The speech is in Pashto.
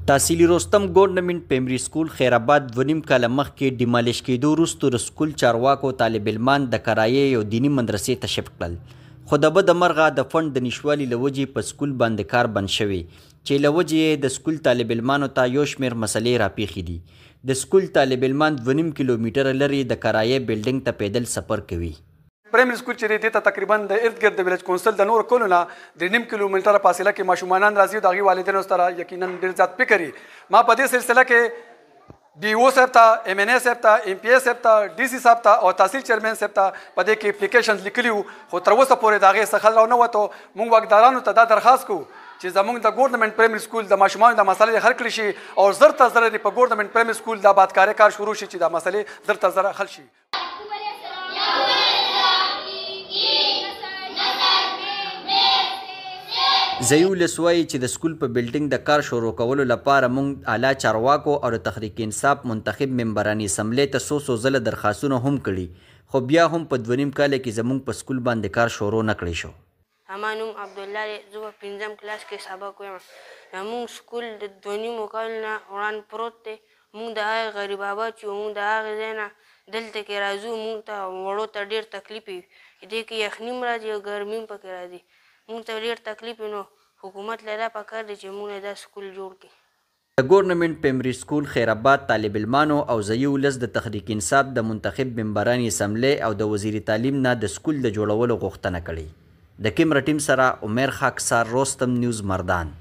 تحصیلي رستم ګورنمنټ پرایمري سکول خیرآباد 2.5 کاله مخکې ډیمالیش کېدو وروسته د سکول چارواکو طالب علمان د کرایې یو دیني مدرسې ته شفت کړل، خو د بده مرغه د فنډ د نشتوالي له وجې په سکول باندې کار بند شوی چې له وجې یې د سکول طالب علمانو ته یو شمېر مسلې راپېښې دي. د سکول طالب علمان 2.5 کیلومتره لرې د کرایې بلډینګ ته پیدل سفر کوي. پرایمري سکول چې دی ته تقریبا د ارد ګرد د ویلج کونسل د نور کولو نه 3.5 کیلومتره فاصله کې ماشومانان راځي او د هغوی والدینو سره یقینا ډېر زیات فکر وي. ما په دې سلسله کې ډي او صاحب ته، ایم ان اے صاحب ته، ایم پی اے صاحب ته، ډي سی صاحب ته او تحصیل چیرمین صاحب ته په دې کې اپلیکیشنز لیکلي وو، خو تر اوسه پورې د هغې څه حل راونه وته. موږ واکدارانو ته دا درخواست کوو چې زموږ د ګورنمنټ پرایمري سکول د ماشومانو د مسلې حل کړي شي او زر تر زره په ګورنمنټ پرایمري سکول د آبادکارۍ کار شروع شي چې دا مسلې زر تر زره حل شي. ضیاء ولس وایي چې د سکول په بلډینګ د کار شروع کولو لپاره موږ اعلی چارواکو او د تحریک انصاف منتخب ممبرانې اسمبلۍ ته څو ځله درخواستونه هم کړي، خو بیا هم په 2.5 کال کې زموږ په سکول باندې کار شروع نه کړی شو. زما نوم عبدالله دی، زه په 5م کلاس کې سبق وایم. زموږ سکول د 2.5 کالو نه وړاندې پروت دی. موږ د هغې غریب آباد چې موږ د هغې ځای نه دلته کې راځو، موږ ته وړو ته ډېر تکلیف وي. دې کې یخني هم راځي او ګرمي هم پکې راځي. موږ ته ډېر تکلیف وي، نو حکومت له دا پکار دی چې موږ دا سکول جوړ کړي. د ګورنمنټ پرایمري سکول خیرآباد طالب علمانو او ضیاء ولس د تحریک انصاف د منتخب ممبرانې اسمبلۍ او د وزیر تعلیم نه د سکول د جوړولو غوښتنه کړې. د کیمرا ټیم سره عمر خاکسار، رستم نیوز، مردان.